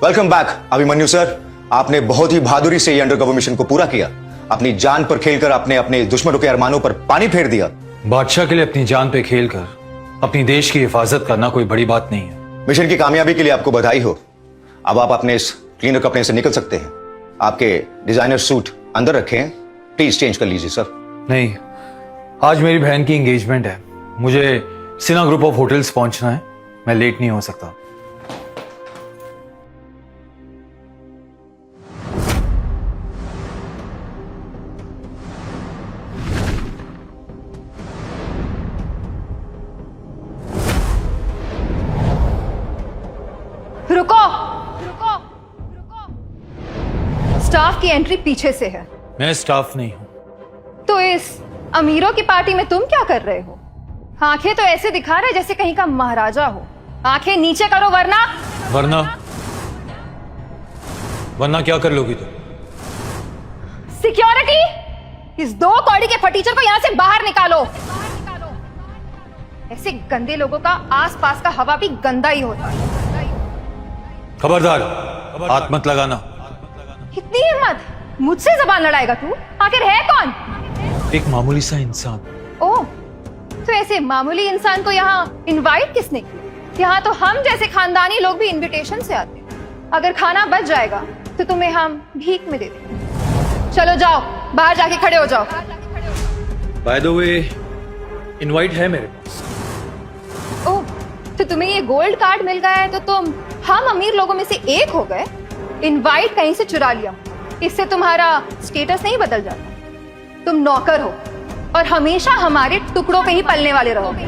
Welcome back Abhimanyu sir. आपने बहुत ही बहादुरी से ये अंडरकवर मिशन को पूरा किया। अपनी जान पर खेलकर आपने अपने दुश्मनों के अरमानों पर पानी फेर दिया। बादशाह के लिए अपनी जान पे खेलकर अपनी देश की हिफाजत करना कोई बड़ी बात नहीं है। मिशन की कामयाबी के लिए आपको बधाई हो। अब आप अपने इस क्लीनर कपड़े से निकल सकते हैं। आपके डिजाइनर सूट अंदर रखे हैं, प्लीज चेंज कर लीजिए सर। नहीं, आज मेरी बहन की एंगेजमेंट है, मुझे सिना ग्रुप ऑफ होटल्स पहुंचना है, मैं लेट नहीं हो सकता। रुको रुको रुको, स्टाफ की एंट्री पीछे से है। मैं स्टाफ नहीं हूं। तो इस अमीरों की पार्टी में तुम क्या कर रहे हो? आंखें तो ऐसे दिखा रहे जैसे कहीं का महाराजा हो। आंखें नीचे करो वरना वरना वरना क्या कर लोगी तुम? सिक्योरिटी, इस 2 कौड़ी के फटीचर को यहां से बाहर निकालो। ऐसे गंदे लोगों का आसपास का हवा भी गंदा ही होता है। खबरदार, हाथ मत लगाना। कितनी हिम्मत, मुझसे जबान लड़ाएगा तू? आखिर है कौन? एक मामूली सा इंसान। ओह, तो ऐसे मामूली इंसान को यहाँ इनवाइट किसने किया? यहाँ तो हम जैसे खानदानी लोग भी इनविटेशन से आते हैं। अगर खाना बच जाएगा तो तुम्हें हम भीख में दे देंगे। चलो जाओ, बाहर जाके खड़े हो जाओ। बाय द वे, इनवाइट है मेरे पास। ओह, तो तुम्हें ये गोल्ड कार्ड मिल गया है तो तुम हम अमीर लोगों में से एक हो गए। इनवाइट कहीं से चुरा लिया, इससे तुम्हारा स्टेटस नहीं बदल जाता। तुम नौकर हो और हमेशा हमारे टुकड़ों पे ही पलने वाले रहोगे।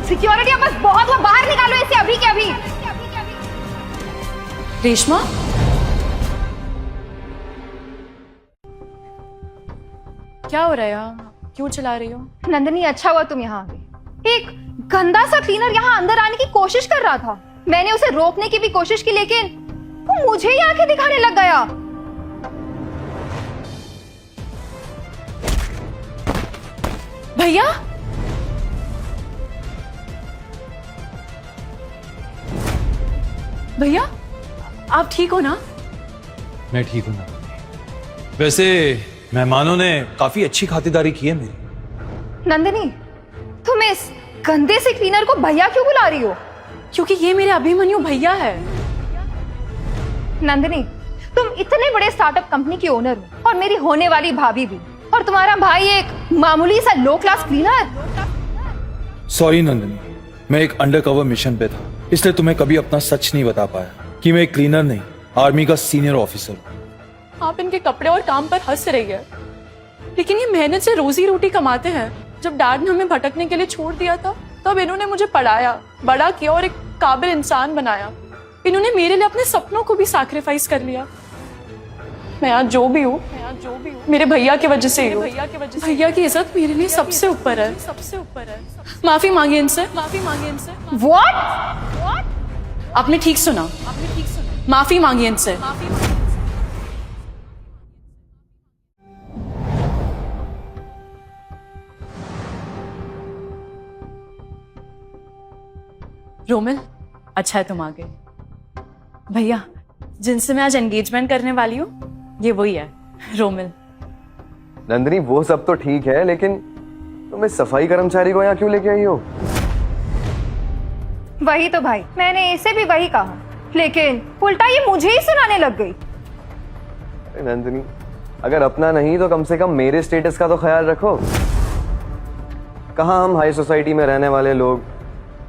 सिक्योरिटी, अब बस बहुत हुआ, बाहर निकालो इसे अभी के अभी। रेशमा, क्या हो रहा है यहाँ? क्यों चला रही हो? नंदिनी, अच्छा हुआ तुम यहाँ आ गई। एक गंदा सा क्लीनर यहाँ अंदर आने की कोशिश कर रहा था। मैंने उसे रोकने की भी कोशिश की, लेकिन वो मुझे ही आंखें दिखाने लग गया। भैया, भैया आप ठीक हो ना? मैं ठीक हूं ना। वैसे मेहमानों ने काफी अच्छी खातिरदारी की है मेरी। नंदिनी, तुम इस गंदे से क्लीनर को भैया क्यों बुला रही हो? क्योंकि ये मेरे अभिमन्यु भैया है। नंदिनी, तुम इतने बड़े स्टार्टअप कंपनी की ओनर हो और मेरी होने वाली भाभी भी, और तुम्हारा भाई एक मामूली सा लो क्लास क्लीनर। सॉरी नंदिनी, मैं एक अंडरकवर मिशन पे था, इसलिए तुम्हें कभी अपना सच नहीं बता पाया कि मैं एक क्लीनर नहीं, आर्मी का सीनियर ऑफिसर हूँ। आप इनके कपड़े और काम पर हंस रही है, लेकिन ये मेहनत से रोजी रोटी कमाते हैं। जब डैड ने हमें भटकने के लिए छोड़ दिया था, तब इन्होंने मुझे पढ़ाया, बड़ा किया और एक काबिल इंसान बनाया। इन्होंने मेरे लिए अपने सपनों को भी सैक्रिफाइस कर लिया। मैं आज जो भी हूँ मेरे भैया की वजह से ही हूँ। भैया की इज्जत मेरे लिए सबसे ऊपर है, सबसे ऊपर है। माफी मांगी इनसे, माफी मांगी इनसे। What? आपने ठीक सुना, माफी मांगी इनसे। रोमिल, अच्छा है तुम आ गए। भैया, जिनसे मैं आज एंगेजमेंट करने वाली हूँ ये वही है, रोमिल। नंदिनी, वो सब तो ठीक है, लेकिन तुम इस सफाई कर्मचारी को यहाँ क्यों लेके आई हो? वही तो भाई, मैंने इसे भी वही कहा, लेकिन उल्टा ये मुझे ही सुनाने लग गई। नंदिनी, अगर अपना नहीं तो कम से कम मेरे स्टेटस का तो ख्याल रखो। कहाँ हम हाई सोसाइटी में रहने वाले लोग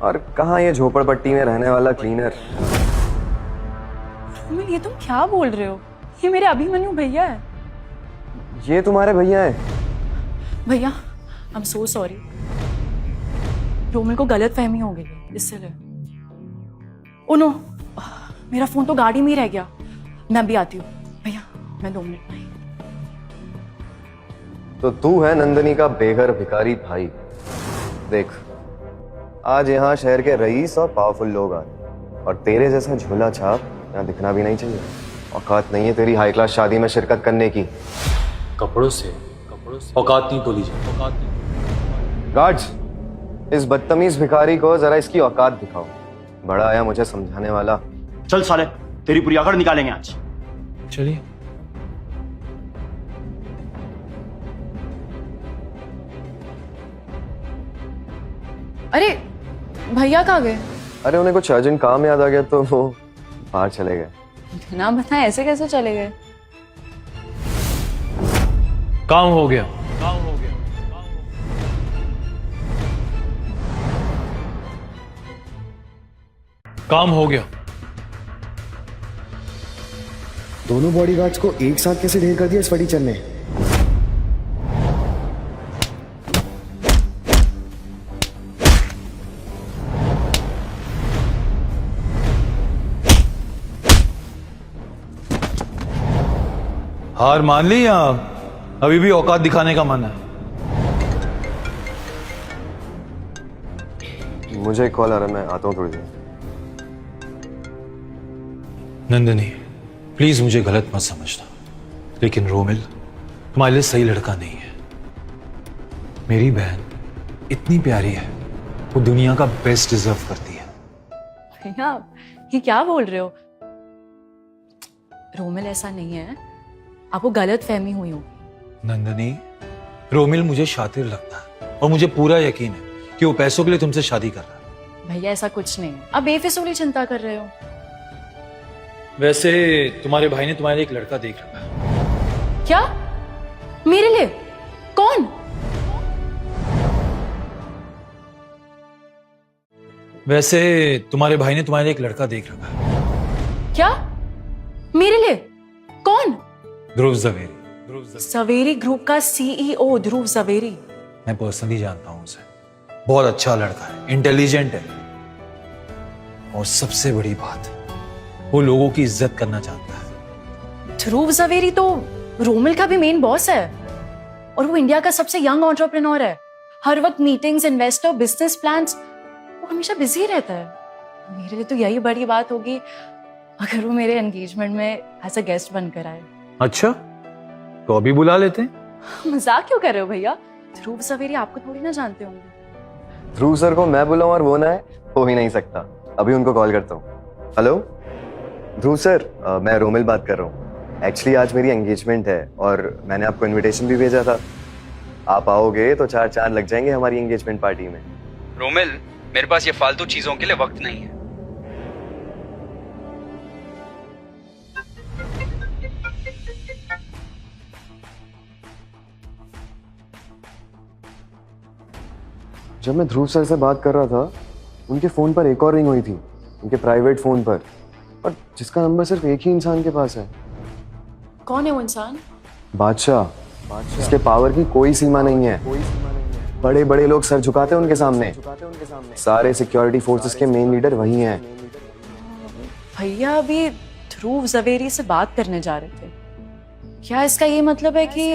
और कहाँ ये झोपड़पट्टी में रहने वाला क्लीनर। रोमिल, ये तुम क्या बोल रहे हो? ये मेरे अभिमन्यु भैया है। ये तुम्हारे भैया हैं? भैया, आई एम सो सॉरी। रोमिल को गलत फहमी हो गई इसलिए। ओ नो, मेरा फोन तो गाड़ी में ही रह गया। मैं अभी आती हूँ भैया, मैं 2 मिनट में। तो तू है नंदिनी का बेघर भिखारी भाई। देख, आज यहाँ शहर के रईस और पावरफुल लोग आ रहे, और तेरे जैसा झोला छाप यहाँ दिखना भी नहीं चाहिए। औकात नहीं है तेरी हाई क्लास शादी में शिरकत करने की। कपड़ों से औकात नहीं तोली जाती। गार्ड्स, इस बदतमीज भिखारी को जरा इसकी औकात दिखाओ। बड़ा आया मुझे समझाने वाला। चल साले, तेरी पूरी अकड़ निकालेंगे आज। चलिए। अरे भैया कहाँ गए? अरे उन्हें कुछ अर्जेंट काम याद आ गया तो वो बाहर चले गए। बिना बताए ऐसे कैसे चले गए? काम हो गया। काम हो गया। दोनों बॉडीगार्ड्स को एक साथ कैसे ढेर कर दिया इस फटीचर ने? हार मान ली या अभी भी औकात दिखाने का मन है? मुझे कॉल आ रहा है, मैं आता हूँ थोड़ी देर। नंदिनी, प्लीज मुझे गलत मत समझना, लेकिन रोमिल तुम्हारे लिए सही लड़का नहीं है। मेरी बहन इतनी प्यारी है, वो दुनिया का बेस्ट डिजर्व करती है। भैया ये क्या बोल रहे हो? रोमिल ऐसा नहीं है, आपको गलत फहमी हुई होगी। नंदिनी, रोमिल मुझे शातिर लगता है और मुझे पूरा यकीन है कि वो पैसों के लिए तुमसे शादी कर रहा है। भैया ऐसा कुछ नहीं, आप बेफिजूल चिंता कर रहे हो। वैसे तुम्हारे भाई ने तुम्हारे लिए एक लड़का देख रखा है। क्या? मेरे लिए? कौन? वैसे तुम्हारे भाई ने तुम्हारे लिए एक लड़का देख रखा है। क्या? मेरे लिए? कौन? ध्रुव जवेरी। जवेरी ग्रुप का सीईओ ध्रुव जवेरी। मैं पर्सनली जानता हूं उसे, बहुत अच्छा लड़का है, इंटेलिजेंट है, और सबसे बड़ी बात, वो लोगों की इज्जत करना चाहता है। ध्रुव जवेरी तो रोमिल का भी मेन बॉस है, और वो इंडिया का सबसे यंग एंटरप्रेन्योर है। हर वक्त मीटिंग्स, इन्वेस्टर, बिजनेस प्लान्स, वो हमेशा बिजी रहता है। मेरे लिए तो यही बड़ी बात होगी अगर वो मेरे एंगेजमेंट में एज अ गेस्ट बनकर आए। अच्छा, तो अभी बुला लेते हैं। मजाक क्यों कर रहे हो भैया? ध्रुव जवेरी आपको थोड़ी ना जानते होंगे। ध्रुव सर को मैं बुलाऊं और वो ना है, हो ही नहीं सकता। अभी उनको कॉल करता हूँ। हेलो ध्रुव सर, मैं रोमिल बात कर रहा हूँ। एक्चुअली आज मेरी एंगेजमेंट है और मैंने आपको इनविटेशन भी भेजा था। आप आओगे तो 4 चांद लग जाएंगे हमारी एंगेजमेंट पार्टी में। रोमिल, मेरे पास ये फालतू चीजों के लिए वक्त नहीं है। जब मैं ध्रुव सर से बात कर रहा था, उनके फोन पर एक और रिंग हुई थी, उनके प्राइवेट फोन पर, और जिसका नंबर सिर्फ एक ही इंसान के पास है। कौन है वो इंसान? बादशाह। इसके पावर की कोई सीमा नहीं है। बड़े बड़े लोग सर झुकाते हैं उनके सामने। सारे सिक्योरिटी फोर्सेस के मेन लीडर वही हैं। भैया अभी ध्रुव जवेरी से बात करने जा रहे थे। क्या इसका ये मतलब है कि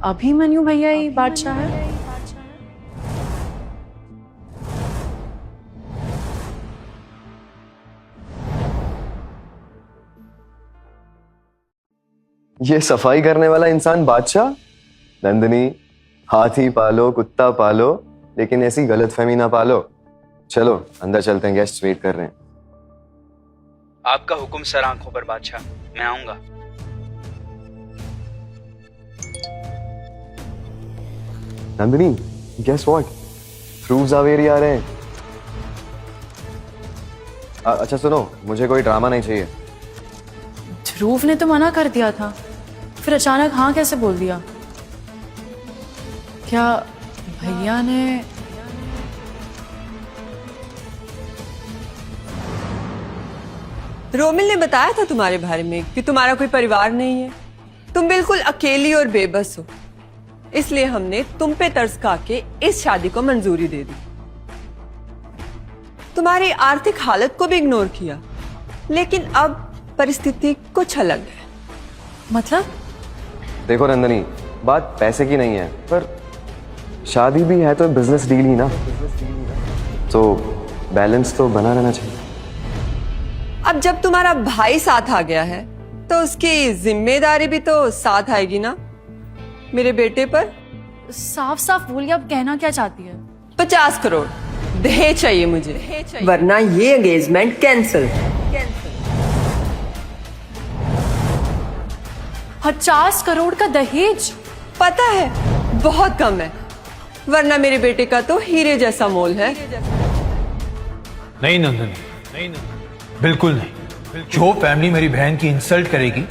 अभिमन्यु भैया ही बादशाह है? ये सफाई करने वाला इंसान बादशाह? नंदिनी, हाथी पालो, कुत्ता पालो, लेकिन ऐसी गलतफहमी ना पालो। चलो अंदर चलते हैं, गेस्ट वेट कर रहे हैं। आपका हुक्म सर आंखों पर बादशाह, मैं आऊंगा। नंदिनी, गेस व्हाट, ध्रुव जवेरी आ रहे हैं। अच्छा सुनो, मुझे कोई ड्रामा नहीं चाहिए। ध्रुव ने तो मना कर दिया था, फिर अचानक हाँ कैसे बोल दिया? क्या भैया ने? रोमिल ने बताया था तुम्हारे बारे में कि तुम्हारा कोई परिवार नहीं है, तुम बिल्कुल अकेली और बेबस हो, इसलिए हमने तुम पे तरस खा के इस शादी को मंजूरी दे दी। तुम्हारी आर्थिक हालत को भी इग्नोर किया, लेकिन अब परिस्थिति कुछ अलग है। मतलब? देखो नंदनी, बात पैसे की नहीं है, पर शादी भी है तो बिजनेस डील ही ना, तो बैलेंस तो बना रहना चाहिए। अब जब तुम्हारा भाई साथ आ गया है तो उसकी जिम्मेदारी भी तो साथ आएगी ना मेरे बेटे पर। साफ साफ बोलिए, अब कहना क्या चाहती है? 50 करोड़ दहेज चाहिए मुझे, वरना ये एंगेजमेंट कैंसिल। 50 करोड़ का दहेज? पता है बहुत कम है, वरना मेरे बेटे का तो हीरे जैसा मोल है। नहीं नंदनी, नहीं नंदनी, बिल्कुल नहीं। जो फैमिली मेरी बहन की इंसल्ट करेगी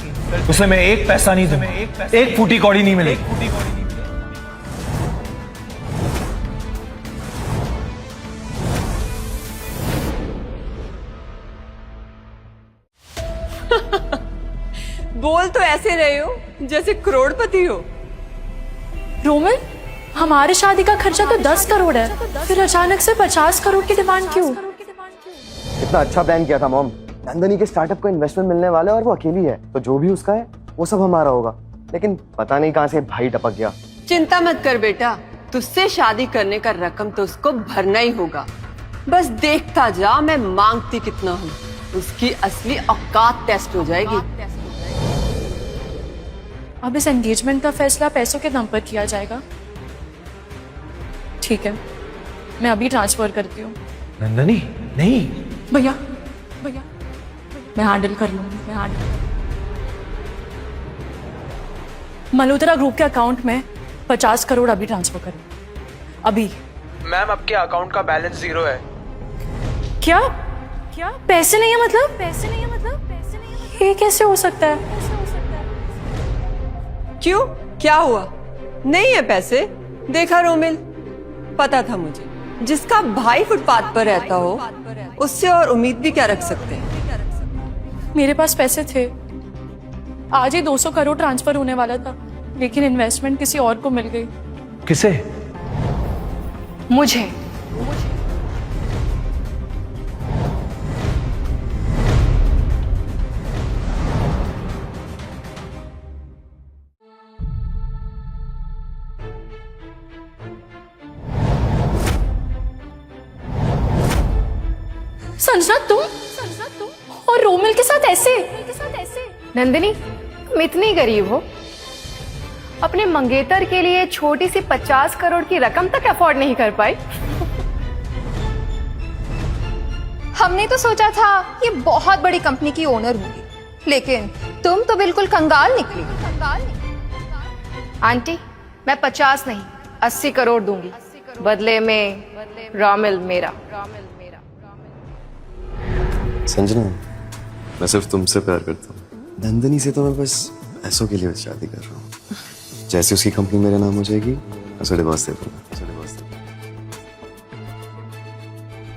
उसे मैं एक पैसा नहीं दूंगा, एक फूटी कौड़ी नहीं मिलेगी। बोल तो ऐसे रहे हो जैसे करोड़पति हो। रोमिल, हमारे शादी का खर्चा तो 10 करोड़ है, फिर अचानक से 50 करोड़ की डिमांड क्यों? इतना अच्छा प्लान किया था मॉम। नंदनी के स्टार्टअप को इन्वेस्टमेंट मिलने वाला है और वो अकेली है, तो जो भी उसका है वो सब हमारा होगा। लेकिन पता नहीं कहां से भाई टपक गया। चिंता मत कर बेटा, तुझसे शादी करने का रकम तो उसको भरना ही होगा। बस देखता जा मैं मांगती कितना हूँ, उसकी असली औकात टेस्ट हो जाएगी। अब इस एंगेजमेंट का फैसला पैसों के दम पर किया जाएगा। ठीक है, मैं अभी ट्रांसफर करती हूँ। नंदनी नहीं। भैया भैया, मैं हैंडल कर लूंगी, मैं हैंडल। मल्होत्रा ग्रुप के अकाउंट में 50 करोड़ अभी ट्रांसफर करें, अभी। मैम आपके अकाउंट का बैलेंस 0 है। क्या क्या? पैसे नहीं है मतलब? पैसे नहीं है मतलब? पैसे नहीं है मतलब? ये कैसे हो सकता है? क्यों, क्या हुआ? नहीं है पैसे? देखा रोमिल, पता था मुझे, जिसका भाई फुटपाथ पर रहता हो उससे और उम्मीद भी क्या रख सकते हैं। मेरे पास पैसे थे, आज ही 200 करोड़ ट्रांसफर होने वाला था, लेकिन इन्वेस्टमेंट किसी और को मिल गई। किसे? मुझे। संजना तुम और रोमिल के साथ ऐसे? नंदिनी, तुम इतनी गरीब हो, अपने मंगेतर के लिए छोटी सी 50 करोड़ की रकम तक अफोर्ड नहीं कर पाई। हमने तो सोचा था ये बहुत बड़ी कंपनी की ओनर होगी, लेकिन तुम तो बिल्कुल कंगाल निकली। आंटी, मैं 50 नहीं 80 करोड़ दूंगी, बदले में रोमिल मेरा। संजना, मैं सिर्फ तुमसे प्यार करता हूँ। नंदनी से तो मैं बस पैसों के लिए शादी कर रहा हूँ। जैसे उसकी कंपनी मेरे नाम हो जाएगी, उसे डिवोर्स दे दूंगा।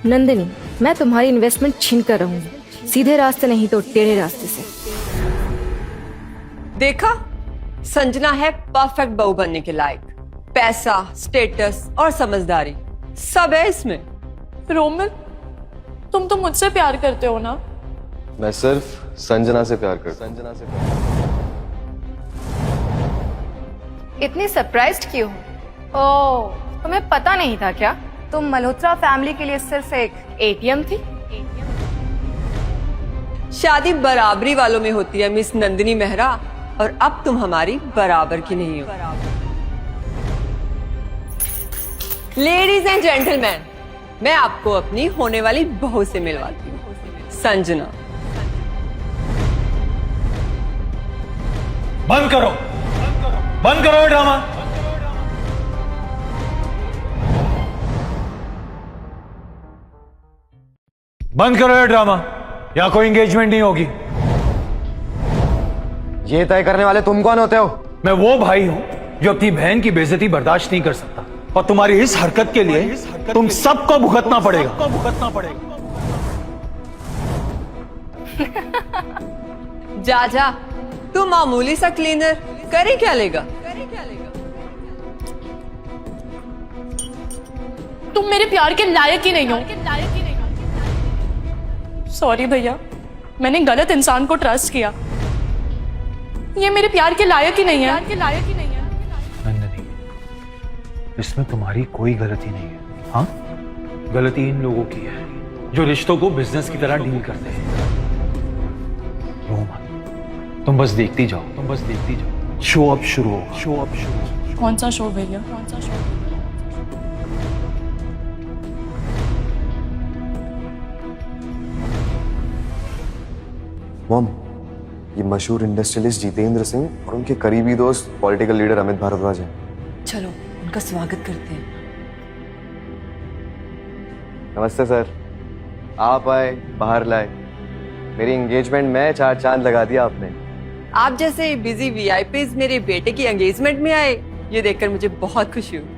नंदिनी, मैं तुम्हारी इन्वेस्टमेंट छीन कर रहूंगी, सीधे रास्ते नहीं तो टेढ़े रास्ते से। देखा, संजना है परफेक्ट बहू बनने के लायक। पैसा, स्टेटस और समझदारी सब है इसमें। रोमिल, तुम तो मुझसे प्यार करते हो ना? मैं सिर्फ संजना से प्यार करता हूँ। इतनी सरप्राइज्ड क्यों? ओह, तुम्हें पता नहीं था क्या? तुम मल्होत्रा फैमिली के लिए सिर्फ एक एटीएम थी। शादी बराबरी वालों में होती है मिस नंदिनी मेहरा, और अब तुम हमारी बराबर की नहीं हो। लेडीज एंड जेंटलमैन, मैं आपको अपनी होने वाली बहू से मिलवाती हूँ, संजना। बंद करो, बंद करो ड्रामा। बंद करो ये ड्रामा, यहां कोई एंगेजमेंट नहीं होगी। ये तय करने वाले तुम कौन होते हो? मैं वो भाई हूं जो अपनी बहन की बेइज्जती बर्दाश्त नहीं कर सकता, और तुम्हारी इस हरकत के लिए तुम सबको भुगतना पड़ेगा। जा जा, तू मामूली सा क्लीनर करे क्या लेगा? तुम मेरे प्यार के लायक ही नहीं हो। सॉरी भैया, मैंने गलत इंसान को ट्रस्ट किया। ये मेरे प्यार के लायक ही नहीं है। नंदिनी, इसमें तुम्हारी कोई गलती नहीं है। हाँ, गलती इन लोगों की है जो रिश्तों को बिजनेस की तरह डील करते हैं। रो मत, तुम बस देखती जाओ, तुम बस देखती जाओ। शो अब शुरू होगा, शो अब शुरू। कौन सा शो भैया? कौन सा शो? मॉम, ये मशहूर इंडस्ट्रियलिस्ट जितेंद्र सिंह और उनके करीबी दोस्त पॉलिटिकल लीडर अमित भारद्वाज हैं। चलो उनका स्वागत करते हैं। नमस्ते सर। आप आए, बाहर लाए, मेरी एंगेजमेंट में 4 चांद लगा दिया आपने। आप जैसे बिजी वीआईपीज मेरे बेटे की एंगेजमेंट में आए, ये देखकर मुझे बहुत खुशी हुई।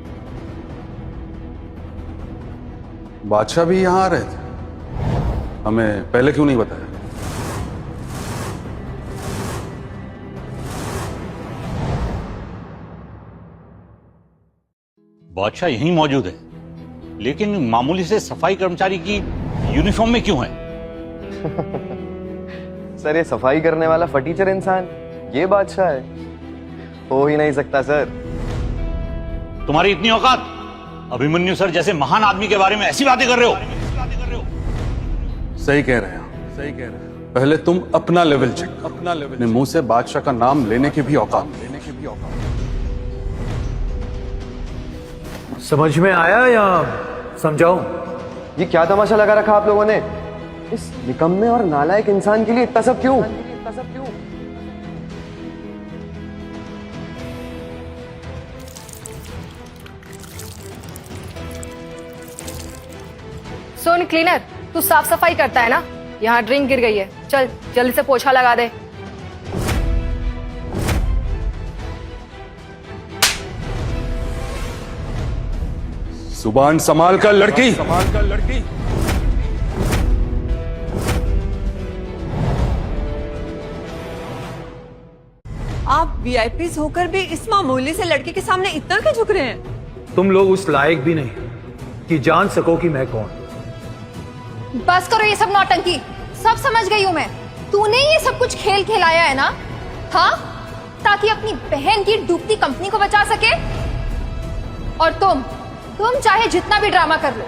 बादशाह भी यहाँ आ रहे थे, हमें पहले क्यों नहीं बताया? बादशाह यहीं मौजूद है, लेकिन मामूली से सफाई कर्मचारी की यूनिफॉर्म में क्यों है? सर, ये सफाई करने वाला फटीचर इंसान ये बादशाह है? हो ही नहीं सकता सर। तुम्हारी इतनी औकात, अभिमन्यु सर जैसे महान आदमी के बारे में ऐसी बातें कर रहे हो? सही कह रहे हैं, सही कह रहे हैं। पहले तुम अपना लेवल चेक, अपना लेवल। अपने मुंह से बादशाह का नाम लेने की भी औकात, लेने की भी औकात। समझ में आया या समझाऊं? ये क्या तमाशा लगा रखा आप लोगों ने? इस निकम्मे और नालायक इंसान के लिए इतना सब क्यों? सुन क्लीनर, तू साफ सफाई करता है ना? यहाँ ड्रिंक गिर गई है, चल जल्दी से पोछा लगा दे। जुबान संभाल कर लड़की, संभाल कर लड़की। आप वीआईपीज होकर भी इस मामूली से लड़के के सामने इतना क्यों झुक रहे हैं? तुम लोग उस लायक भी नहीं कि जान सको कि मैं कौन। बस करो ये सब नौटंकी, सब समझ गई हूं मैं। तूने ये सब कुछ खेल खेलाया है ना? हाँ, ताकि अपनी बहन की डूबती कंपनी को बचा सके। और तुम चाहे जितना भी ड्रामा कर लो,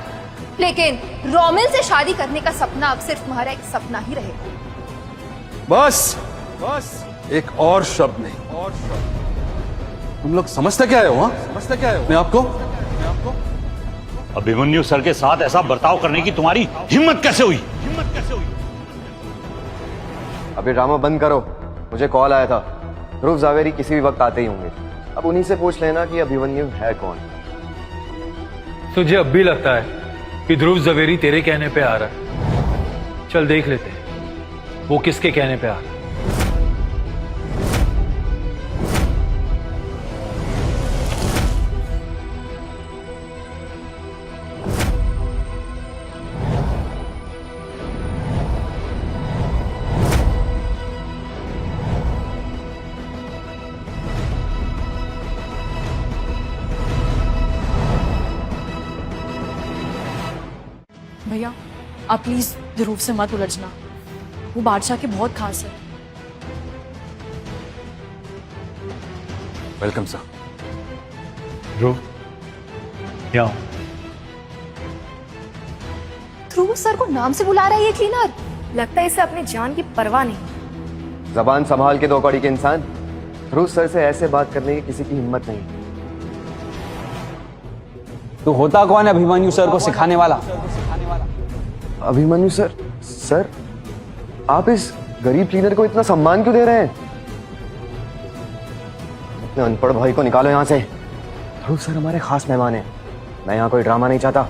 लेकिन रोमिल से शादी करने का सपना अब सिर्फ तुम्हारा एक सपना ही रहेगा। बस बस, एक और शब्द नहीं, और शब्द। तुम लोग समझते क्या हो? समझते क्या हो अपने आपको? अभिमन्यु सर के साथ ऐसा बर्ताव करने की तुम्हारी हिम्मत कैसे हुई? अभी ड्रामा बंद करो। मुझे कॉल आया था, ध्रुव जावेरी किसी भी वक्त आते ही होंगे। अब उन्हीं से पूछ लेना कि अभिमन्यु है कौन। तुझे अब भी लगता है कि ध्रुव जवेरी तेरे कहने पे आ रहा है? चल देख लेते हैं वो किसके कहने पे आ रहा है। भैया, आप प्लीज ध्रुव से मत उलझना, वो बादशाह के बहुत खास है। Welcome sir. ध्रुव, यहाँ ध्रुव सर को नाम से बुला रहा है ये क्लीनर। लगता है इसे अपनी जान की परवाह नहीं। जबान संभाल के दो कौड़ी के इंसान। ध्रुव सर से ऐसे बात करने की किसी की हिम्मत नहीं। तू होता कौन है अभिमन्यु सर को सिखाने वाला? अभिमन्यु सर? सर, आप इस गरीब क्लीनर को इतना सम्मान क्यों दे रहे हैं? अपने अनपढ़ भाई को निकालो यहां से। ध्रुव सर हमारे खास मेहमान हैं। मैं यहां कोई ड्रामा नहीं चाहता।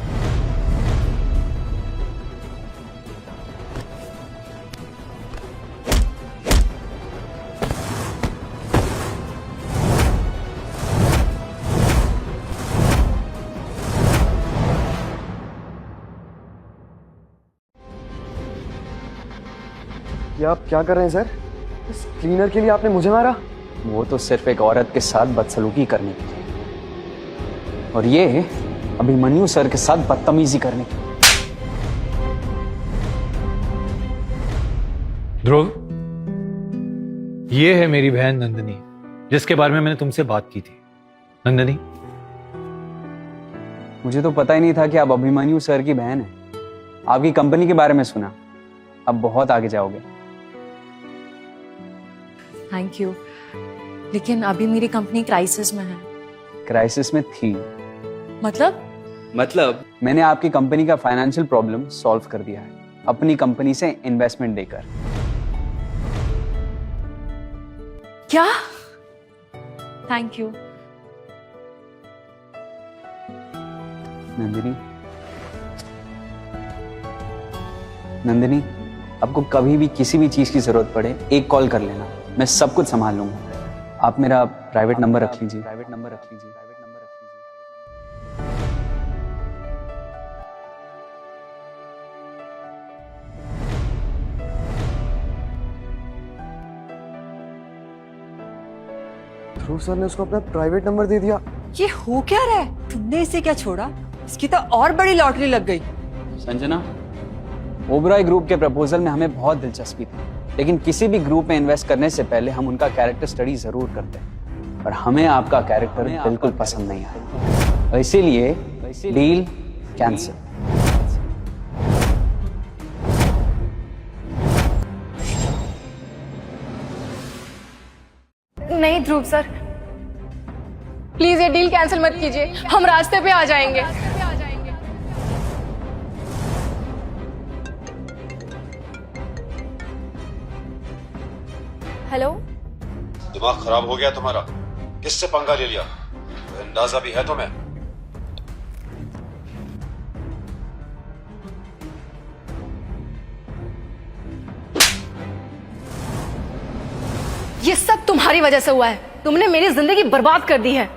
ये आप क्या कर रहे हैं सर? इस क्लीनर के लिए आपने मुझे मारा? वो तो सिर्फ एक औरत के साथ बदसलूकी करने के लिए, और ये अभिमन्यु सर के साथ बदतमीजी करने के लिए। ध्रुव, ये है मेरी बहन नंदिनी, जिसके बारे में मैंने तुमसे बात की थी। नंदिनी, मुझे तो पता ही नहीं था कि आप अभिमन्यु सर की बहन हैं। आपकी कंपनी के बारे में सुना, अब बहुत आगे जाओगे। थैंक यू, लेकिन अभी मेरी कंपनी क्राइसिस में है। क्राइसिस में थी? मतलब मैंने आपकी कंपनी का फाइनेंशियल प्रॉब्लम सॉल्व कर दिया है अपनी कंपनी से इन्वेस्टमेंट देकर। क्या? Thank you. नंदिनी, नंदिनी, आपको कभी भी किसी भी चीज की जरूरत पड़े एक कॉल कर लेना, मैं सब कुछ संभाल लूंगा। आप मेरा प्राइवेट नंबर रख लीजिए। प्राइवेट नंबर रख लीजिए। प्राइवेट नंबर रख लीजिए। ध्रुव सर ने उसको अपना प्राइवेट नंबर दे दिया। ये हो क्या रहा है? तुमने इसे क्या छोड़ा? इसकी तो और बड़ी लॉटरी लग गई। संजना, ओबराय ग्रुप के प्रपोजल में हमें बहुत दिलचस्पी थी, लेकिन किसी भी ग्रुप में इन्वेस्ट करने से पहले हम उनका कैरेक्टर स्टडी जरूर करते हैं, और हमें आपका कैरेक्टर बिल्कुल पसंद नहीं आया, इसीलिए डील कैंसिल। नहीं ध्रुव सर, प्लीज ये डील कैंसिल मत कीजिए, हम रास्ते पे आ जाएंगे। हेलो, दिमाग खराब हो गया तुम्हारा? किससे पंगा ले लिया? अंदाजा भी है तुम्हें? ये सब तुम्हारी वजह से हुआ है, तुमने मेरी जिंदगी बर्बाद कर दी है।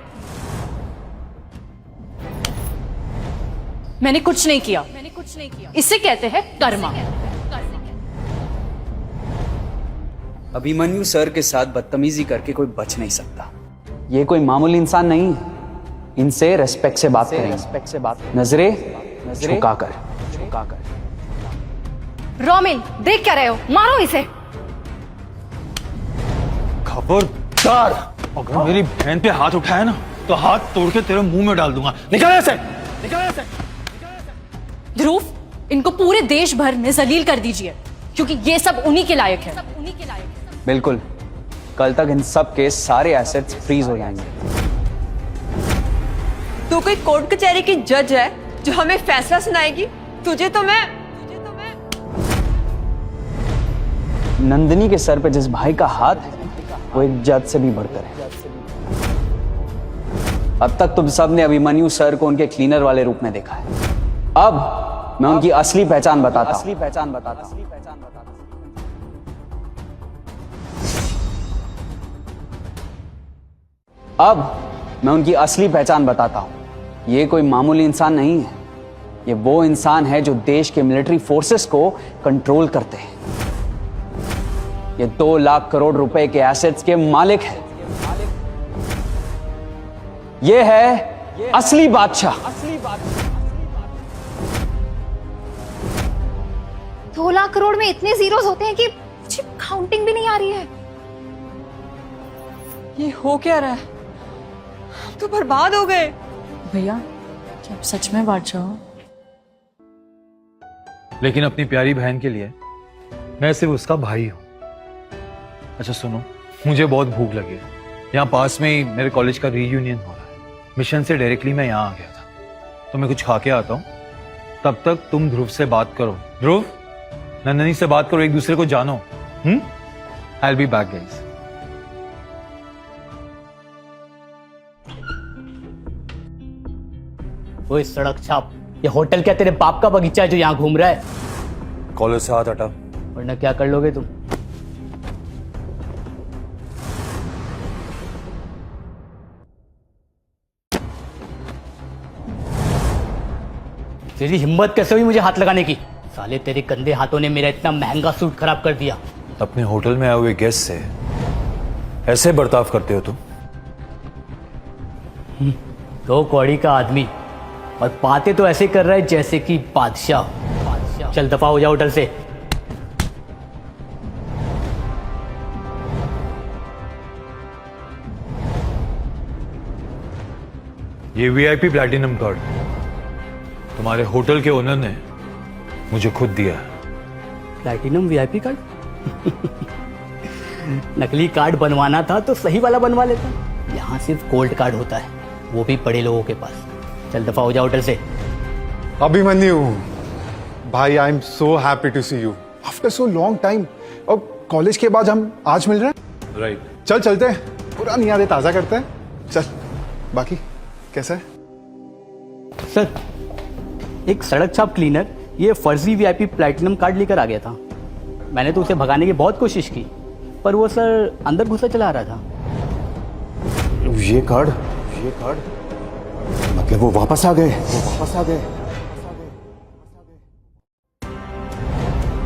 मैंने कुछ नहीं किया, इसे कहते हैं कर्मा। अभिमन्यु सर के साथ बदतमीजी करके कोई बच नहीं सकता। ये कोई मामूली इंसान नहीं है, इनसे रेस्पेक्ट से बात करें, नजरें झुकाकर। रोमिल, देख क्या रहे हो? मारो इसे। खबरदार, अगर मेरी बहन पे हाथ उठाया ना तो हाथ तोड़ के तेरे मुंह में डाल दूंगा। निकल ऐसे, निकल ऐसे। ध्रुव, इनको पूरे देश भर में जलील कर दीजिए, क्योंकि ये सब उन्हीं के लायक है। बिल्कुल, कल तक इन सब के सारे एसेट्स फ्रीज हो जाएंगे। तू कोई कोर्ट कचहरी की जज है जो हमें फैसला सुनाएगी? तुझे तो मैं नंदिनी के सर पे जिस भाई का हाथ है वो एक जज से भी बढ़कर है। अब तक तुम सब ने अभिमन्यु सर को उनके क्लीनर वाले रूप में देखा है, अब मैं उनकी असली पहचान बताता हूं। अब मैं उनकी असली पहचान बताता हूं। ये कोई मामूली इंसान नहीं है, ये वो इंसान है जो देश के मिलिट्री फोर्सेस को कंट्रोल करते हैं। ये 2 लाख करोड़ रुपए के एसेट्स के मालिक है। ये है असली बादशाह। 2 लाख करोड़ में इतने जीरोस होते हैं कि मुझे काउंटिंग भी नहीं आ रही है। ये हो क्या रहा है? तो बर्बाद हो गए। भैया, क्या आप सच में बादशाह हो? लेकिन अपनी प्यारी बहन के लिए मैं सिर्फ उसका भाई हूं। अच्छा सुनो, मुझे बहुत भूख लगी है। यहाँ पास में ही मेरे कॉलेज का रीयूनियन हो रहा है। मिशन से डायरेक्टली मैं यहाँ आ गया था, तो मैं कुछ खा के आता हूँ। तब तक तुम ध्रुव से बात करो। ध्रुव, नंदिनी से बात करो, एक दूसरे को जानो। I will be back guys. वो सड़क छाप, ये होटल क्या तेरे बाप का बगीचा है जो यहाँ घूम रहा है? कॉलेज से हाथ हटा, वरना क्या कर लोगे तुम? तेरी हिम्मत कैसे हुई मुझे हाथ लगाने की? साले, तेरे गंदे हाथों ने मेरा इतना महंगा सूट खराब कर दिया। अपने होटल में आए हुए गेस्ट से ऐसे बर्ताव करते हो तुम? 2 कौड़ी का आदमी और बातें तो ऐसे कर रहा है जैसे कि बादशाह। चल दफा हो जा होटल से। ये वीआईपी प्लैटिनम कार्ड तुम्हारे होटल के ओनर ने मुझे खुद दिया है। Platinum VIP card? नकली कार्ड बनवाना था तो सही वाला बनवा लेता। यहाँ सिर्फ गोल्ड कार्ड होता है, वो भी बड़े लोगों के पास। चल दफा हो जा होटल से। अभिमन्यु भाई, I am so happy to see you after so long time. और कॉलेज के बाद हम आज मिल रहे हैं। राइट। चल चलते हैं, पुरानी यादें ताजा करते हैं। चल, बाकी कैसा है? सर, एक सड़क छाप क्लीनर ये फर्जी वीआईपी प्लैटिनम कार्ड लेकर आ गया था। मैंने तो उसे भगाने की बहुत कोशिश की, पर वो सर अंदर घुसा चला आ रहा था। ये कार्ड मतलब वो वापस आ गए।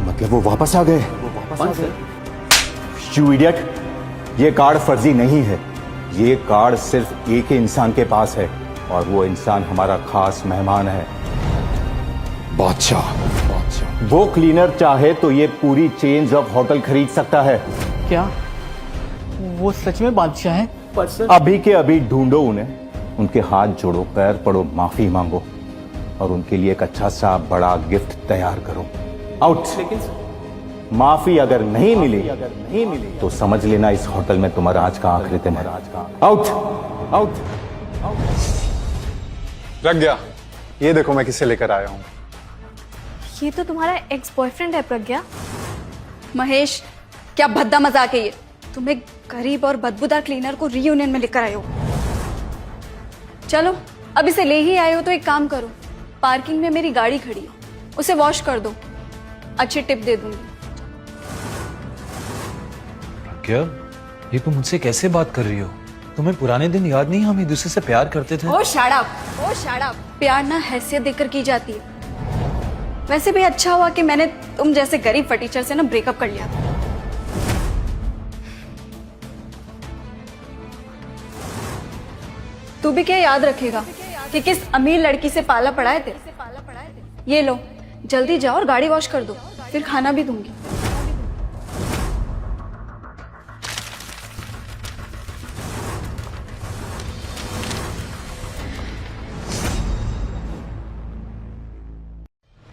मतलब वो वापस आ गए। कौन सर? यू इडियट, ये कार्ड फर्जी नहीं है। ये कार्ड सिर्फ एक ही इंसान के पास है और वो इंसान हमारा खास मेहमान है, बादशाह। वो क्लीनर चाहे तो ये पूरी चेन ऑफ होटल खरीद सकता है। क्या वो सच में बादशाह है? पर सर अभी के अभी ढूंढो उन्हें, उनके हाथ जोड़ो, पैर पड़ो, माफी मांगो और उनके लिए एक अच्छा सा बड़ा गिफ्ट तैयार करो। आउट। लेकिन माफी अगर नहीं मिली तो समझ लेना इस होटल में तुम्हारा आज का आखिरी दिन है। आउट। प्रज्ञा, ये देखो मैं किसे लेकर आया हूँ। ये तो तुम्हारा एक्स बॉयफ्रेंड है प्रज्ञा। महेश, क्या भद्दा मजाक है ये। तुम एक गरीब और बदबूदार क्लीनर को रीयूनियन में लेकर आए हो। चलो, अब इसे ले ही आए हो तो एक काम करो, पार्किंग में मेरी गाड़ी खड़ी है, उसे वॉश कर दो, अच्छी टिप दे दूंगी। क्या ये तुम मुझसे कैसे बात कर रही हो? तुम्हें पुराने दिन याद नहीं, हम एक दूसरे से प्यार करते थे? ओ शट अप। प्यार ना हैसियत देकर की जाती है। वैसे भी अच्छा हुआ कि मैंने तुम जैसे गरीब फटीचर से ना ब्रेकअप कर लिया। तू भी क्या याद रखेगा कि किस अमीर लड़की से पाला पड़ा है तेरे? ये लो, जल्दी जाओ और गाड़ी वॉश कर दो, फिर खाना भी दूंगी।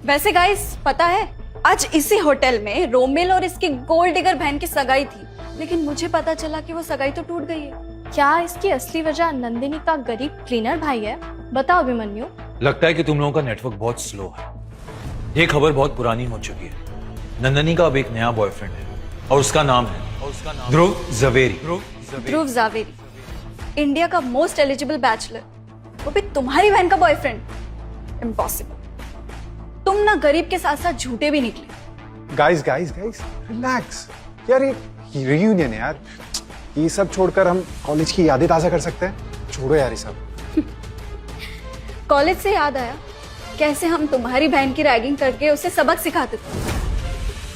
वैसे गाइस, पता है आज इसी होटल में रोमेल और इसकी गोल्ड डिगर बहन की सगाई थी, लेकिन मुझे पता चला कि वो सगाई तो टूट गई है। क्या इसकी असली वजह नंदिनी का गरीब क्लीनर भाई है? बताओ अभिमन्यु। लगता है कि तुम लोगों का नेटवर्क बहुत स्लो है। ये खबर बहुत पुरानी हो चुकी है। नंदिनी का अब एक नया बॉयफ्रेंड है और उसका नाम है ध्रुव जावेरी। ध्रुव जावेरी, इंडिया का मोस्ट एलिजिबल बैचलर, वो भी तुम्हारी बहन का बॉयफ्रेंड? इम्पॉसिबल। तुम ना गरीब के साथ साथ झूठे भी निकले। गाइस रिलैक्स यार, ये रियूनियन है यार, ये सब छोड़कर हम कॉलेज की यादें ताजा कर सकते हैं। छोड़ो यार ये सब। कॉलेज से याद आया, कैसे हम तुम्हारी बहन की रैगिंग करके उसे सबक सिखाते थे।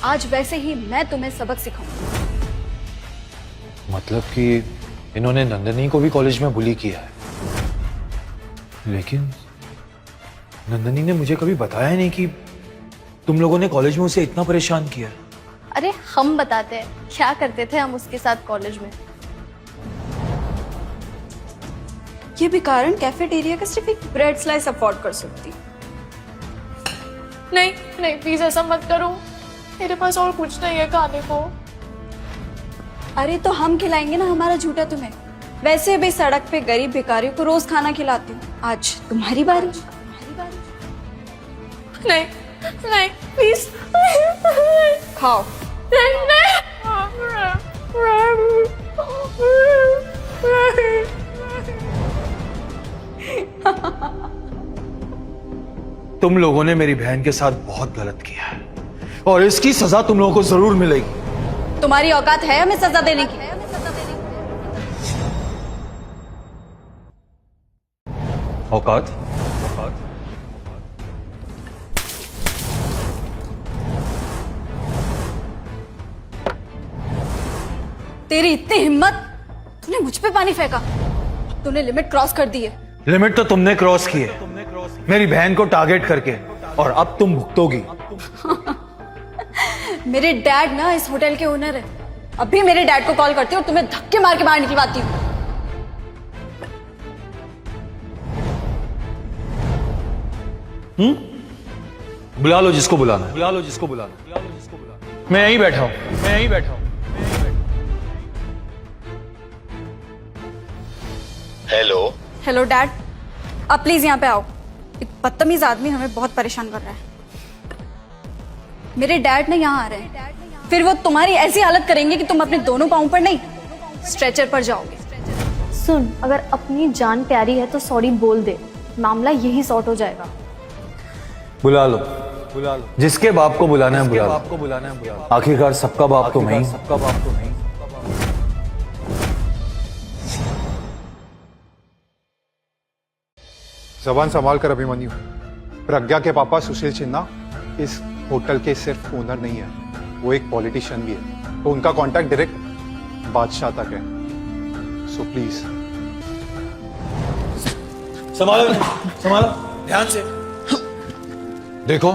आज वैसे ही मैं तुम्हें सबक सिखाऊंगा। मतलब कि इन्होंने नंदिनी को भी कॉलेज में बुली किया है, लेकिन नंदिनी ने मुझे कभी बताया ही नहीं कि तुम लोगों ने कॉलेज में उसे इतना परेशान किया। अरे हम बताते हैं क्या करते थे हम उसके साथ कॉलेज में। ये भी कारण कैफेटेरिया का सिर्फ एक ब्रेड स्लाइस अफोर्ड कर सकती। नहीं प्लीज ऐसा मत करो, मेरे पास और कुछ नहीं है खाने को। अरे तो हम खिलाएंगे ना हमारा झूठा तुम्हें। वैसे भी सड़क पे गरीब भिखारियों को रोज खाना खिलाती हूँ, आज तुम्हारी बारी। नहीं प्लीज खाओ। तुम लोगों ने मेरी बहन के साथ बहुत गलत किया है और इसकी सजा तुम लोगों को जरूर मिलेगी। तुम्हारी औकात है हमें सजा देने की? औकात? तेरी इतनी हिम्मत, तूने मुझ पे पानी फेंका। तूने लिमिट क्रॉस कर दी है। लिमिट तो तुमने क्रॉस की है, मेरी बहन को टारगेट करके, और अब तुम भुगतोगी। मेरे डैड ना इस होटल के ओनर है। अभी मेरे डैड को कॉल करती हूँ और तुम्हें धक्के मार के बाहर निकलवाती हूँ। बुला लो जिसको बुलाना है। मैं यहीं बैठा हूं। हेलो डैड, आप प्लीज यहाँ पे आओ। एक बदतमीज आदमी हमें बहुत परेशान कर रहा है। मेरे डैड ने यहाँ आ रहे हैं, फिर वो तुम्हारी ऐसी हालत करेंगे कि तुम अपने दोनों पाँव पर नहीं, स्ट्रेचर पर जाओगे। सुन, अगर अपनी जान प्यारी है तो सॉरी बोल दे, मामला यही सॉर्ट हो जाएगा। बुला लो, जिसके बाप को बुलाना है बुला लो। आखिरकार सबका बाप तो मैं ही। जबान संभाल कर अभिमन्यु। प्रज्ञा के पापा सुशील सिन्हा इस होटल के सिर्फ ओनर नहीं है, वो एक पॉलिटिशियन भी है, तो उनका कांटेक्ट डायरेक्ट बादशाह तक है। सो प्लीज संभालो ध्यान से। देखो,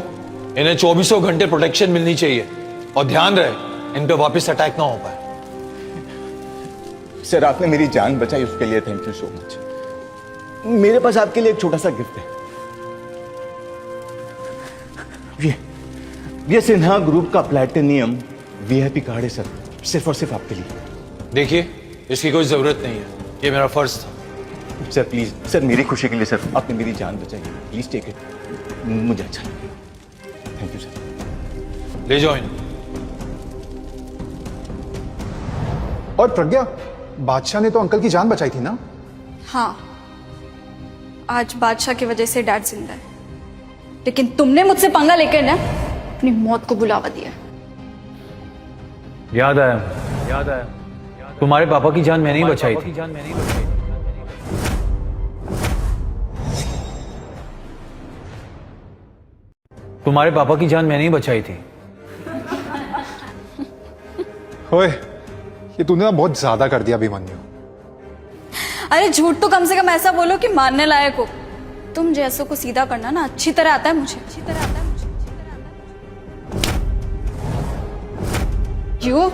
इन्हें 24 घंटे प्रोटेक्शन मिलनी चाहिए और ध्यान रहे इन पे वापस अटैक ना हो पाए। सर, आपने मेरी जान बचाई, उसके लिए थैंक यू सो मच। मेरे पास आपके लिए एक छोटा सा गिफ्ट है। ये सिन्हा ग्रुप का प्लैटिनियम वीआईपी कार्ड है सर, सिर्फ और सिर्फ आपके लिए। देखिए, इसकी कोई जरूरत नहीं है, ये मेरा फर्ज था। सर प्लीज, सर मेरी खुशी के लिए सर, आपने मेरी जान बचाई, प्लीज टेक इट, मुझे अच्छा लगा। Thank you sir. ले जाओ इन्हें। और प्रज्ञा, बादशाह ने तो अंकल की जान बचाई थी ना? हाँ, आज बादशाह की वजह से डैड जिंदा है, लेकिन तुमने मुझसे पंगा लेकर ना अपनी मौत को बुलावा दिया। याद आया, तुम्हारे पापा की जान मैंने ही बचाई थी। तुम्हारे पापा की जान मैंने ही बचाई थी। ओए, ये तूने ना बहुत ज्यादा कर दिया अभिमन्यु। अरे झूठ तो कम से कम ऐसा बोलो कि मानने लायक हो। तुम जैसों को सीधा करना ना अच्छी तरह आता है मुझे। क्यों?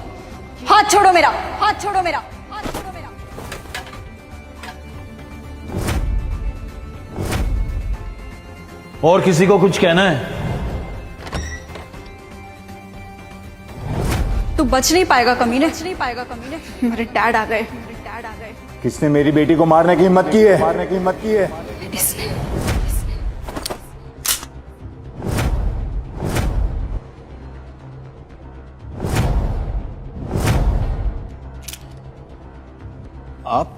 हाथ छोड़ो मेरा, हाथ छोड़ो मेरा, हाथ छोड़ो मेरा। और किसी को कुछ कहना है? तू बच नहीं पाएगा कमीने, मेरे डैड आ गए। किसने मेरी बेटी को मारने की हिम्मत की है? इसने। आप?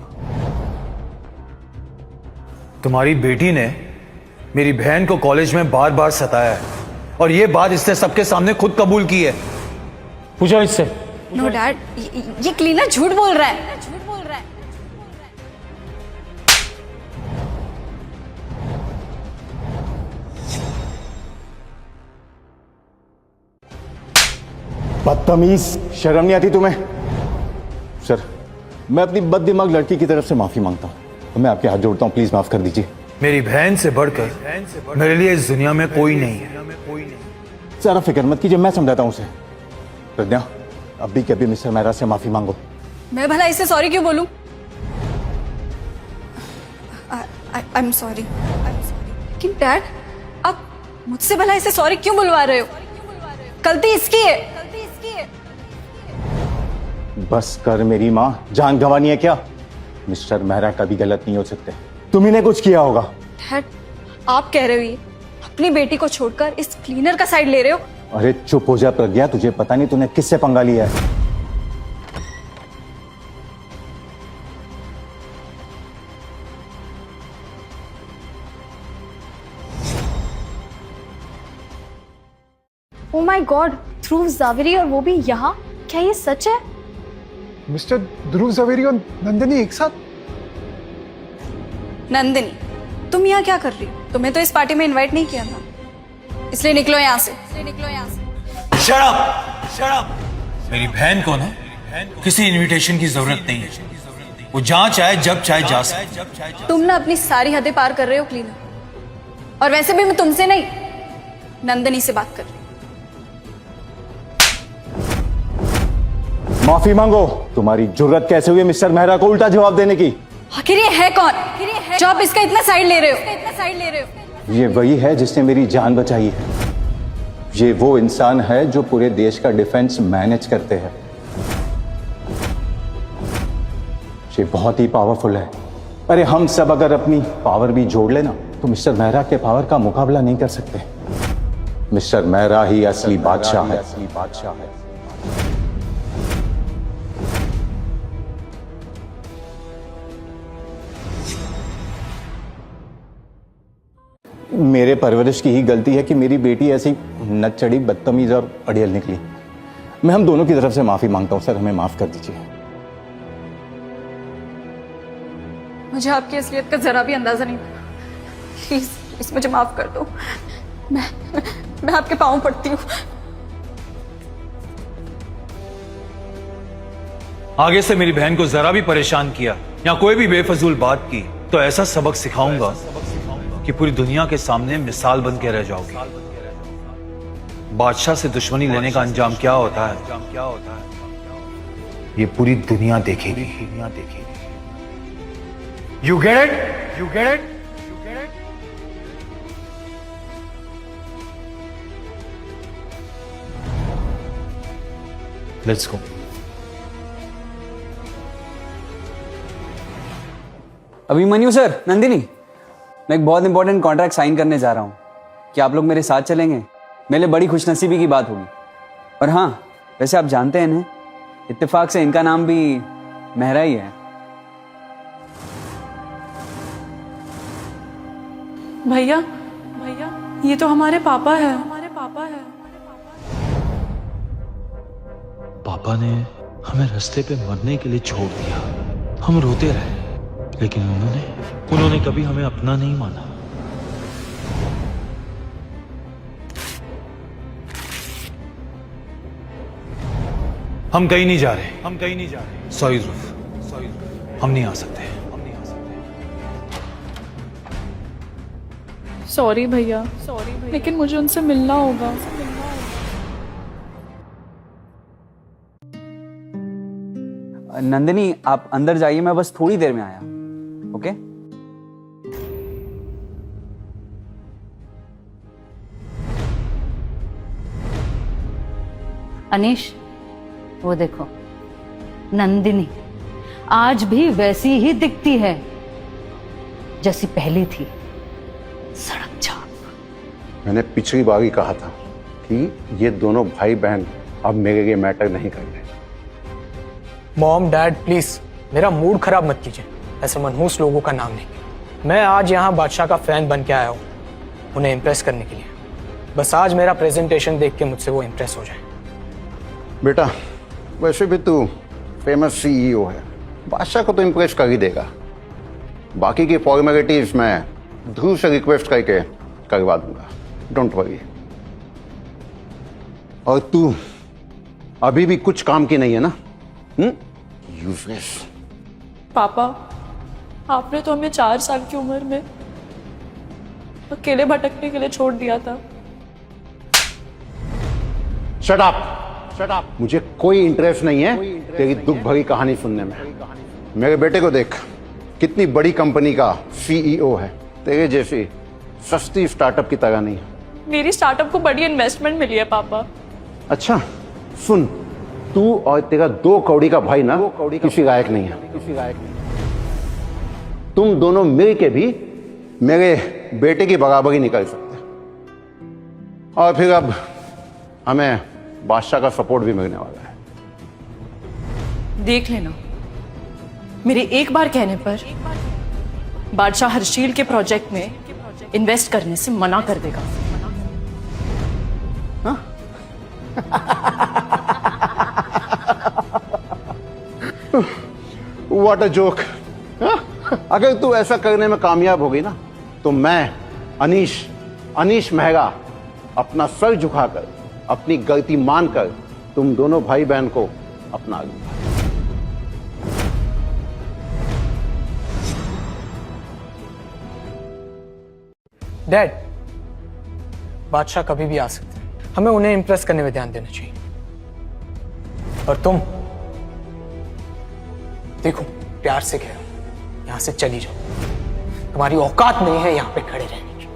तुम्हारी बेटी ने मेरी बहन को कॉलेज में बार बार सताया है और ये बात इसने सबके सामने खुद कबूल की है। पूछो इससे। नो डैड, ये क्लीनर झूठ बोल रहा है। बदतमीज, शर्म नहीं आती तुम्हें? सर, मैं अपनी बददिमाग लड़की की तरफ से माफी मांगता हूं। मैं आपके हाथ जोड़ता हूं, प्लीज माफ कर दीजिए। मेरी बहन से बढ़कर मेरे लिए इस दुनिया में कोई नहीं है। सारा फिक्र मत कीजिए, मैं समझाता हूं उसे। प्रज्ञा, अभी के अभी मिस्टर मेहरा से माफी मांगो। मैं भला इससे सॉरी क्यों बोलूं? I am sorry. लेकिन डैड, आप मुझसे भला इसे सॉरी क्यों बुलवा रहे हो? गलती इसकी है। बस कर मेरी माँ, जान गंवानी है क्या? मिस्टर मेहरा कभी गलत नहीं हो सकते, तुम इन्हें कुछ किया होगा। डैड, आप कह रहे हो ये अपनी बेटी को छोड़कर इस क्लीनर का साइड ले रहे हो? अरे चुप हो जा प्रज्ञा, तुझे पता नहीं तूने किससे पंगा लिया है। ओ माय गॉड, ध्रुव जावेरी और वो भी यहाँ? क्या ये सच है? मिस्टर ध्रुव जावेरी और नंदिनी एक साथ? नंदिनी, तुम यहाँ क्या कर रही हो? तुम्हें तो इस पार्टी में इनवाइट नहीं किया था, इसलिए निकलो यहाँ से। Shut up! मेरी बहन को ना किसी इनविटेशन की जरूरत नहीं है। वो जहां चाहे जब चाहे जा सकती। तुम ना अपनी सारी हदें पार कर रहे हो क्लीनर, और वैसे भी मैं तुमसे नहीं, नंदिनी से बात कर रही हूँ। माफी मांगो। तुम्हारी जुर्रत कैसे हुई मिस्टर मेहरा को उल्टा जवाब देने की? आखिर ये है कौन जो आप इसका इतना साइड ले रहे हो? ये वही है जिसने मेरी जान बचाई है। ये वो इंसान है जो पूरे देश का डिफेंस मैनेज करते हैं। ये बहुत ही पावरफुल है। अरे हम सब अगर अपनी पावर भी जोड़ लेना तो मिस्टर मेहरा के पावर का मुकाबला नहीं कर सकते। मिस्टर मेहरा ही असली बादशाह है। मेरे परवरिश की ही गलती है कि मेरी बेटी ऐसी नच चढ़ी, बदतमीज और अड़ियल निकली। मैं हम दोनों की तरफ से माफी मांगता हूं सर, हमें माफ कर दीजिए। मुझे आपकी असलियत का जरा भी अंदाजा नहीं था। प्लीज प्लीज मुझे माफ कर दो। मैं आपके पाँव पड़ती हूँ। आगे से मेरी बहन को जरा भी परेशान किया या कोई भी बेफजूल बात की तो ऐसा सबक सिखाऊंगा कि पूरी दुनिया के सामने मिसाल बन के रह जाओगी। बादशाह से दुश्मनी लेने का अंजाम क्या होता है ये पूरी दुनिया देखेगी। You get it? You get it? Let's go. Abhimanyu sir, Nandini, मैं एक बहुत इंपॉर्टेंट कॉन्ट्रैक्ट साइन करने जा रहा हूँ। क्या आप लोग मेरे साथ चलेंगे? मेरे लिए बड़ी खुशनसीबी की बात होगी। और हाँ, वैसे आप जानते हैं इन्हें, इत्तेफाक से इनका नाम भी मेहरा ही है। भैया ये तो हमारे पापा है। पापा ने हमें रास्ते पे मरने के लिए छोड़ दिया। हम रोते रहे, लेकिन उन्होंने कभी हमें अपना नहीं माना। हम कहीं नहीं जा रहे। सॉरी ध्रुव, हम नहीं आ सकते। सॉरी भैया, लेकिन मुझे उनसे मिलना होगा। नंदिनी, आप अंदर जाइए, मैं बस थोड़ी देर में आया। ओके? अनीश, वो देखो, नंदिनी आज भी वैसी ही दिखती है जैसी पहले थी। सड़क छाप। मैंने पिछली बार ही कहा था कि ये दोनों भाई बहन अब मेरे लिए मैटर नहीं कर रहे। मॉम डैड प्लीज मेरा मूड खराब मत कीजिए, ऐसे मनहूस लोगों का नाम नहीं। मैं आज यहाँ बादशाह का फैन बन के आया हूँ, उन्हें इम्प्रेस करने के लिए। बस आज मेरा प्रेजेंटेशन देख के मुझसे वो इम्प्रेस हो जाए। बेटा, वैसे भी तू फेमस सीईओ है, बादशाह को तो इम्प्रेस कर ही देगा। बाकी की फॉर्मेलिटीज मैं ध्रुव से रिक्वेस्ट करके करवा दूंगा, डोंट वरी। और तू अभी भी कुछ काम की नहीं है ना? यूजलेस। पापा, आपने तो हमें 4 साल की उम्र में अकेले भटकने के लिए छोड़ दिया था। Shut up. मुझे कोई इंटरेस्ट नहीं है तेरी दुख भरी कहानी सुनने में। मेरे बेटे को देख, कितनी बड़ी कंपनी का सीईओ है, तेरे जैसी सस्ती स्टार्टअप की तरह नहीं है। मेरी स्टार्टअप को बड़ी इन्वेस्टमेंट मिली है पापा। अच्छा सुन, तू और तेरा 2 कौड़ी का भाई ना किसी लायक नहीं है। तुम दोनों मिल के भी मेरे बेटे की बराबरी नहीं कर सकते। और फिर अब हमें बादशाह का सपोर्ट भी मिलने वाला है। देख लेना, मेरे एक बार कहने पर बादशाह हर्षील के प्रोजेक्ट में इन्वेस्ट करने से मना कर देगा। What a joke. अगर तू ऐसा करने में कामयाब होगी ना, तो मैं अनीश मेहरा अपना सर झुकाकर, अपनी गलती मानकर तुम दोनों भाई बहन को अपना लूंगा। डैड, बादशाह कभी भी आ सकते हैं, हमें उन्हें इंप्रेस करने में ध्यान देना चाहिए। और तुम देखो, प्यार से कह रहा हूं, यहां से चली जाओ। तुम्हारी औकात नहीं है यहां पे खड़े रहने की।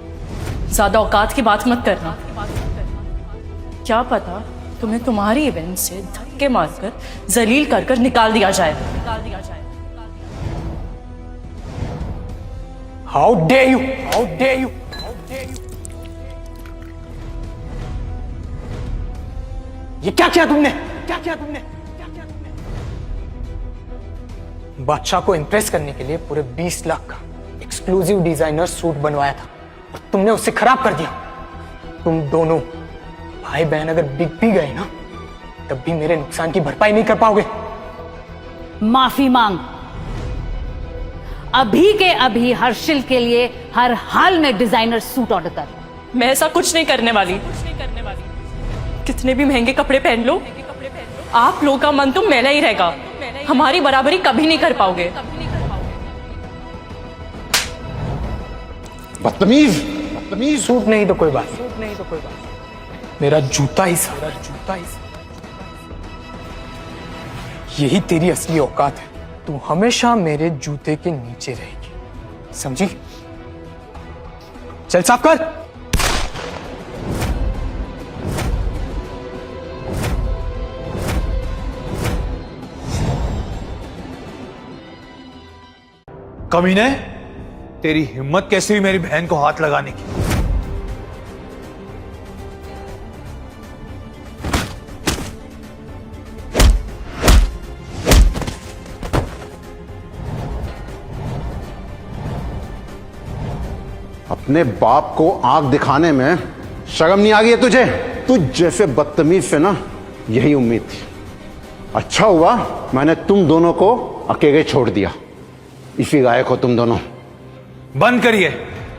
ज्यादा औकात की बात मत करना। क्या पता तुम्हें तुम्हारी इवेंट से धक्के मारकर जलील कर कर निकाल दिया जाए। How dare you, how dare you. ये क्या किया तुमने? बादशाह को इंप्रेस करने के लिए पूरे 20 लाख का एक्सक्लूसिव डिजाइनर सूट बनवाया था, और तुमने उससे खराब कर दिया। तुम दोनों भाई बहन अगर बिक भी गए ना, तब भी मेरे नुकसान की भरपाई नहीं कर पाओगे। माफी मांग, अभी के अभी हर्षिल के लिए हर हाल में डिजाइनर सूट ऑर्डर कर। मैं ऐसा कुछ नहीं करने वाली। कितने भी महंगे कपड़े पहन लो, आप लोगों का मन तो मैला ही रहेगा। हमारी बराबरी कभी नहीं कर पाओगे। बदतमीज, बदतमीज। सूट नहीं तो कोई बात, मेरा जूता ही सारा यही तेरी असली औकात है। तू हमेशा मेरे जूते के नीचे रहेगी, समझी? चल साफ कर। कमीने, तेरी हिम्मत कैसे हुई मेरी बहन को हाथ लगाने की? अपने बाप को आंख दिखाने में शर्म नहीं आ गई है तुझे? तुझ जैसे बदतमीज से ना यही उम्मीद थी। अच्छा हुआ मैंने तुम दोनों को अकेले छोड़ दिया। इसी लायक हो तुम दोनों। बंद करिए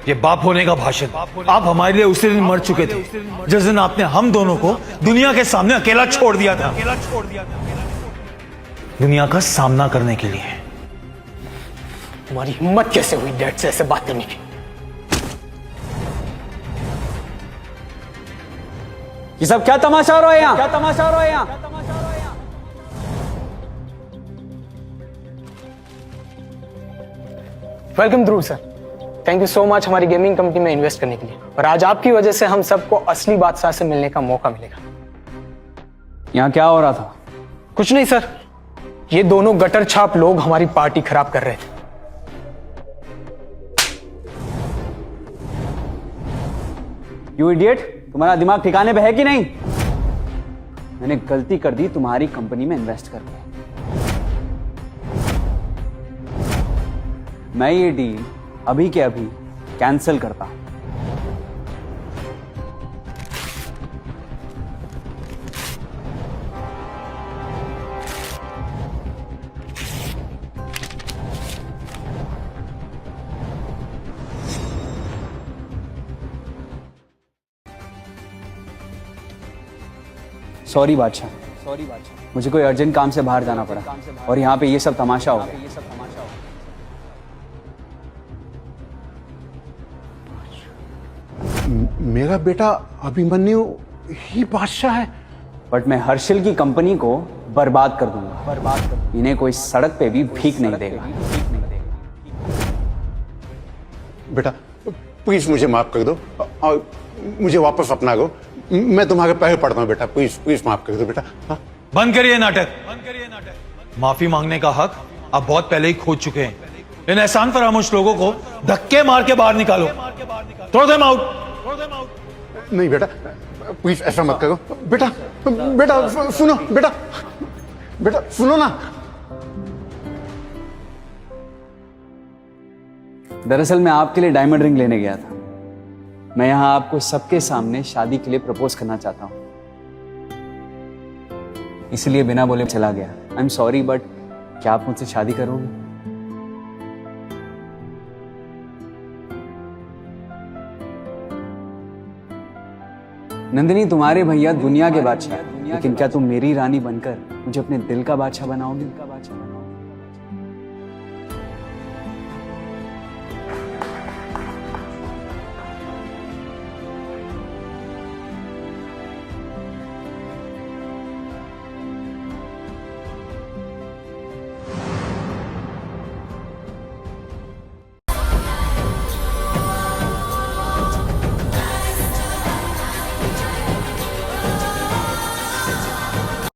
ये बाप होने का भाषण। आप हमारे लिए उसी दिन मर चुके थे जिस दिन आपने हम दोनों को दुनिया के सामने अकेला छोड़ दिया था। दुनिया का सामना करने के लिए। तुम्हारी हिम्मत कैसे हुई डैड से ऐसे बात करने की? ये सब क्या तमाशा हो रहा है यहाँ? क्या तमाशा हो रहा है यहाँ? Welcome Dhruv sir, thank you so much हमारी गेमिंग कंपनी में इन्वेस्ट करने के लिए। और आज आपकी वजह से हम सबको असली बादशाह से मिलने का मौका मिलेगा। यहाँ क्या हो रहा था? कुछ नहीं सर, ये दोनों गटर छाप लोग हमारी पार्टी खराब कर रहे थे। यू इडियट, तुम्हारा दिमाग ठिकाने पे है कि नहीं? मैंने गलती कर दी तुम्हारी कंपनी में इन्वेस्ट करके। मैं ये डील अभी के अभी कैंसिल करता हूं। सॉरी बादशाह, मुझे कोई अर्जेंट काम से बाहर जाना पड़ा और यहाँ पे ये सब तमाशा हो गया। मेरा बेटा अभिमन्यु ही बादशाह है? बट मैं हर्षिल की कंपनी को बर्बाद कर दूंगा। इन्हें कोई सड़क पे भी भीख नहीं देगा। बेटा प्लीज मुझे माफ कर दो और मुझे वापस अपना दो। मैं तुम्हारे पैर पड़ता हूँ बेटा, प्लीज प्लीज माफ कर दो बेटा। हाँ? बंद करिए नाटक। माफी मांगने का हक आप बहुत पहले ही खो चुके हैं। इन एहसान फरामोश लोगों को धक्के मार के बाहर निकालो। Throw them out. नहीं बेटा प्लीज ऐसा मत करो बेटा। बेटा सुनो बेटा, बेटा सुनो ना। दरअसल मैं आपके लिए डायमंड रिंग लेने गया था। मैं यहां आपको सबके सामने शादी के लिए प्रपोज करना चाहता हूं, इसलिए बिना बोले चला गया। आई एम सॉरी, बट क्या आप मुझसे शादी करोगे? नंदिनी, तुम्हारे भैया दुनिया के बादशाह, लेकिन क्या तुम मेरी रानी बनकर मुझे अपने दिल का बादशाह बनाओगे?